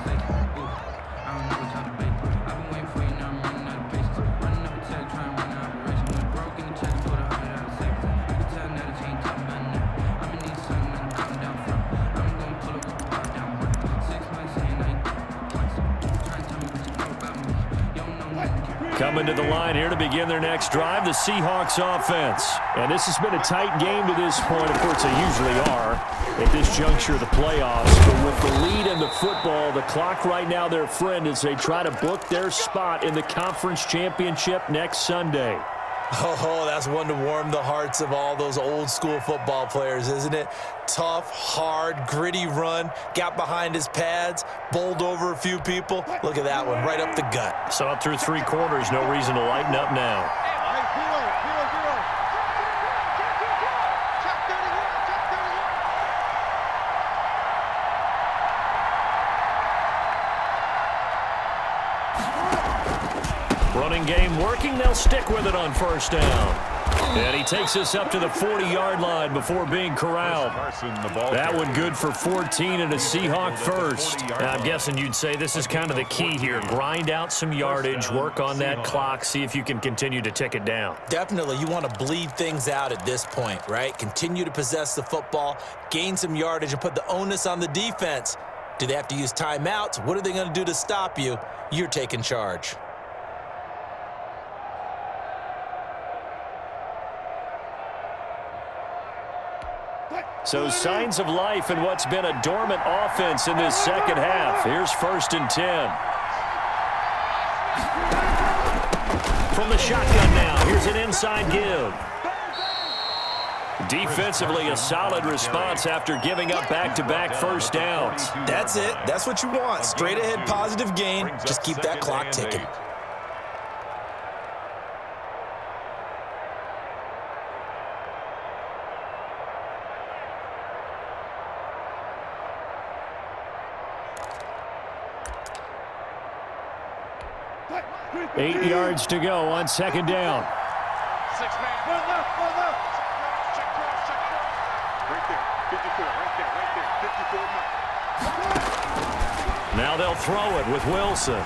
Coming to the line here to begin their next drive, the Seahawks offense. And this has been a tight game to this point. Of course, they usually are at this juncture of the playoffs. But with the lead in the football, the clock right now their friend as they try to book their spot in the conference championship next Sunday. Oh, that's one to warm the hearts of all those old-school football players, isn't it? Tough, hard, gritty run, got behind his pads, bowled over a few people. Look at that one, right up the gut. Saw it through 3 quarters, no reason to lighten up now. Running game working, they'll stick with it on first down. And he takes us up to the 40-yard line before being corralled. That one good for 14 and a Seahawk first. Now, I'm guessing you'd say this is kind of the key here. Grind out some yardage, work on that clock, see if you can continue to tick it down. Definitely, you want to bleed things out at this point, right? Continue to possess the football, gain some yardage, and put the onus on the defense. Do they have to use timeouts? What are they going to do to stop you? You're taking charge. So signs of life in what's been a dormant offense in this second half. Here's 1st and 10. From the shotgun now, here's an inside give. Defensively, a solid response after giving up back-to-back first downs. That's it. That's what you want. Straight ahead, positive gain. Just keep that clock ticking. Eight yards to go on second down. 6 man. One left. Check cross. Right there. 54. Right there. 54 now. Now they'll throw it with Wilson.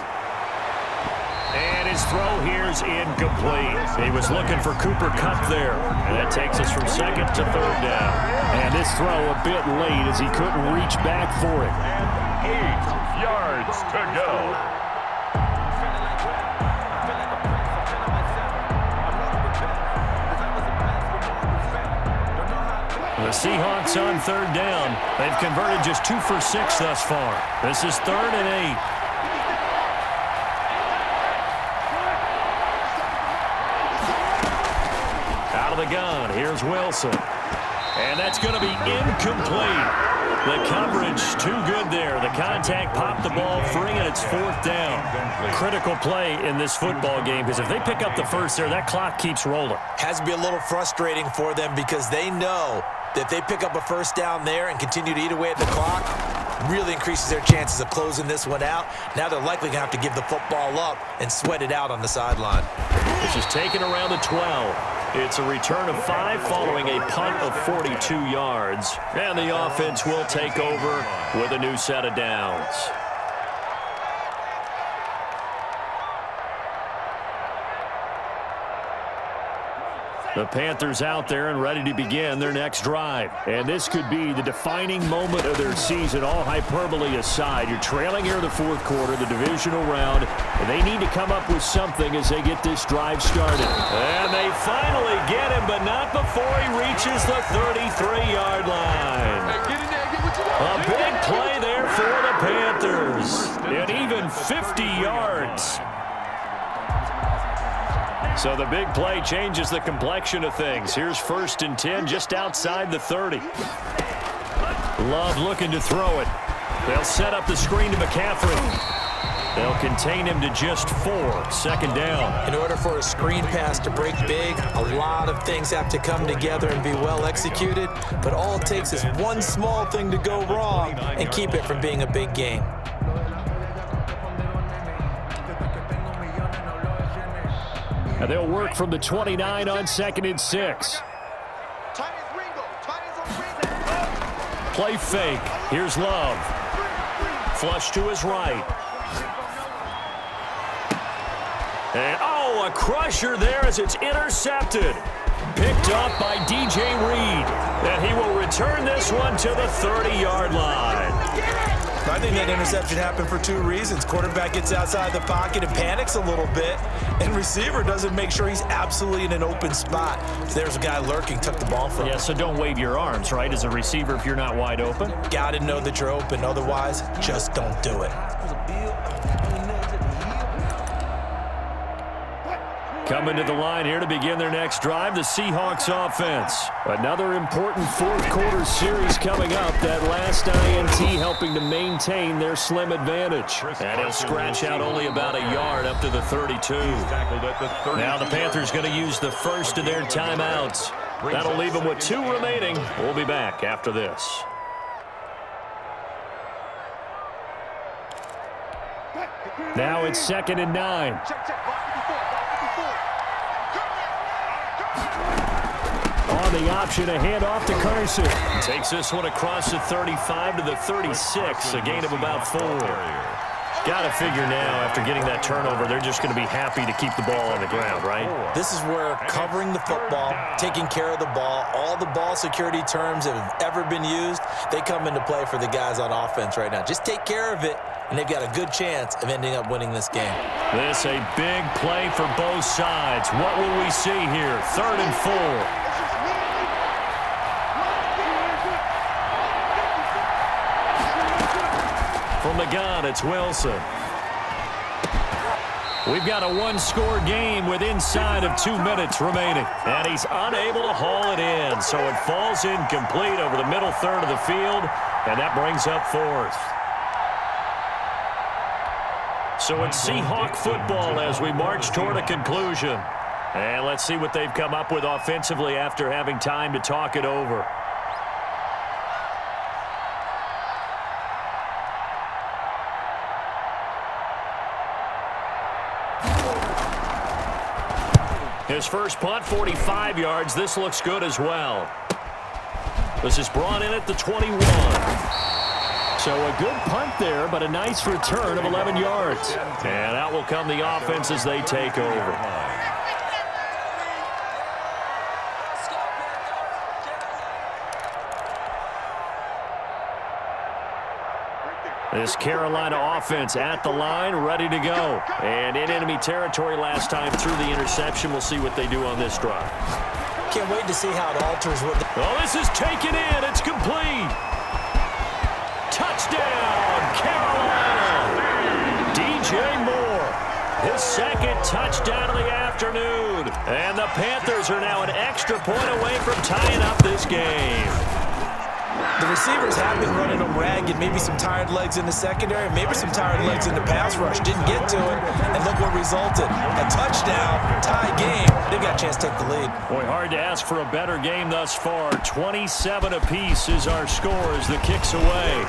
And his throw here's incomplete. He was looking for Cooper Kupp there. And that takes us from second to third down. And this throw a bit late as he couldn't reach back for it. 8 yards to go. The Seahawks on third down. They've converted just 2 for 6 thus far. This is 3rd and 8. Out of the gun, here's Wilson. And that's going to be incomplete. The coverage too good there. The contact popped the ball free, and it's 4th down. Critical play in this football game because if they pick up the first there, that clock keeps rolling. Has to be a little frustrating for them because they know that if they pick up a first down there and continue to eat away at the clock, really increases their chances of closing this one out. Now they're likely going to have to give the football up and sweat it out on the sideline. This is taken around the 12. It's a return of 5 following a punt of 42 yards. And the offense will take over with a new set of downs. The Panthers out there and ready to begin their next drive. And this could be the defining moment of their season, all hyperbole aside. You're trailing here in the 4th quarter, the divisional round, and they need to come up with something as they get this drive started. And they finally get him, but not before he reaches the 33-yard line. A big play there for the Panthers, and even 50 yards. So the big play changes the complexion of things. Here's 1st and 10 just outside the 30. Love looking to throw it. They'll set up the screen to McCaffrey. They'll contain him to just 4. Second down. In order for a screen pass to break big, a lot of things have to come together and be well executed, but all it takes is one small thing to go wrong and keep it from being a big game. And they'll work from the 29 on 2nd and 6. Play fake. Here's Love. Flush to his right. And, a crusher there as it's intercepted. Picked up by DJ Reed. And he will return this one to the 30-yard line. I think that interception happened for 2 reasons. Quarterback gets outside the pocket and panics a little bit, and receiver doesn't make sure he's absolutely in an open spot. So there's a guy lurking, took the ball from him. Yeah, so don't wave your arms, right, as a receiver if you're not wide open? Got to know that you're open. Otherwise, just don't do it. Coming to the line here to begin their next drive, the Seahawks offense. Another important fourth-quarter series coming up. That last INT helping to maintain their slim advantage. And he'll scratch out only about a yard up to the 32. Now the Panthers going to use the first of their timeouts. That'll leave them with 2 remaining. We'll be back after this. Now it's 2nd and 9. On the option, a handoff to Carson. Takes this one across the 35 to the 36, a gain of about 4. Got to figure now, after getting that turnover, they're just going to be happy to keep the ball on the ground, right? This is where covering the football, taking care of the ball, all the ball security terms that have ever been used, they come into play for the guys on offense right now. Just take care of it, and they've got a good chance of ending up winning this game. This a big play for both sides. What will we see here? 3rd and 4. From the gun, it's Wilson. We've got a 1-score game with inside of 2 minutes remaining. And he's unable to haul it in. So it falls incomplete over the middle third of the field. And that brings up 4th. So it's Seahawk football as we march toward a conclusion. And let's see what they've come up with offensively after having time to talk it over. His first punt, 45 yards. This looks good as well. This is brought in at the 21. So a good punt there, but a nice return of 11 yards. And out will come the offense as they take over. This Carolina offense at the line, ready to go. And in enemy territory last time through the interception. We'll see what they do on this drive. Can't wait to see how it alters what the... Oh, this is taken in. It's complete. Touchdown, Carolina. DJ Moore, his 2nd touchdown of the afternoon. And the Panthers are now an extra point away from tying up this game. The receivers have been running them ragged. Maybe some tired legs in the secondary, maybe some tired legs in the pass rush. Didn't get to it, and look what resulted. A touchdown, tie game. They've got a chance to take the lead. Boy, hard to ask for a better game thus far. 27 apiece is our score as the kick's away.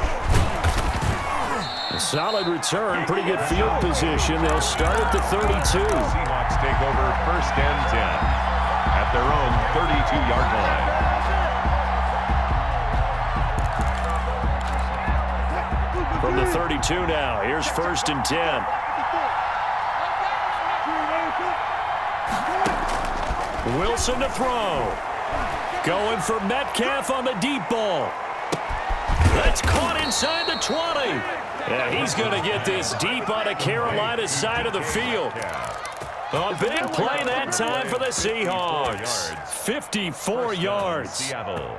A solid return, pretty good field position. They'll start at the 32. Seahawks take over 1st and 10 at their own 32-yard line. From the 32 now, here's 1st and 10. Wilson to throw. Going for Metcalf on the deep ball. That's caught inside the 20. Yeah, he's going to get this deep on the Carolina side of the field. A big play that time for the Seahawks. 54 yards. Seattle.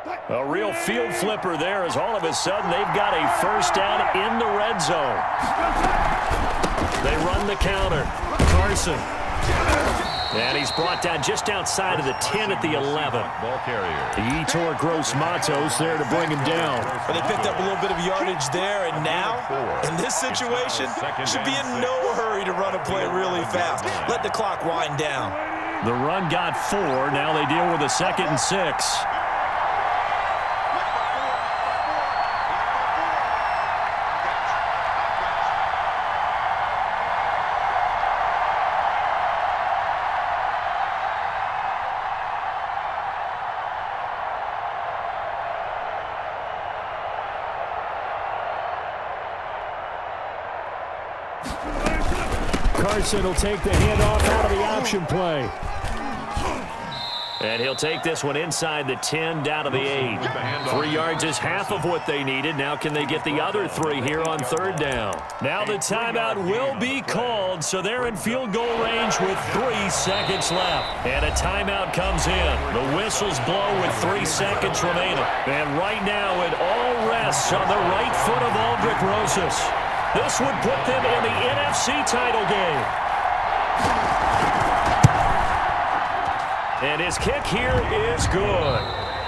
A real field flipper there as all of a sudden they've got a first down in the red zone. They run the counter. Carson. And he's brought down just outside of the 10 at the 11. Ball carrier. Yetur Gross-Matos there to bring him down. But they picked up a little bit of yardage there, and now, in this situation, should be in no hurry to run a play really fast. Let the clock wind down. The run got 4. Now they deal with a 2nd and 6. Carson will take the handoff out of the option play. And he'll take this one inside the 10 down to the 8. 3 yards is half of what they needed. Now can they get the other 3 here on 3rd down? Now the timeout will be called, so they're in field goal range with 3 seconds left. And a timeout comes in. The whistles blow with 3 seconds remaining. And right now it all rests on the right foot of Aldrick Rosas. This would put them in the NFC title game. And his kick here is good.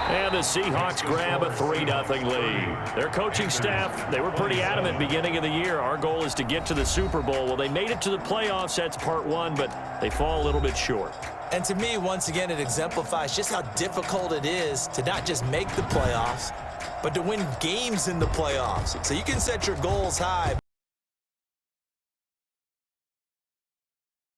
And the Seahawks grab a 3-0 lead. Their coaching staff, they were pretty adamant beginning of the year. Our goal is to get to the Super Bowl. Well, they made it to the playoffs. That's part 1, but they fall a little bit short. And to me, once again, it exemplifies just how difficult it is to not just make the playoffs, but to win games in the playoffs. So you can set your goals high,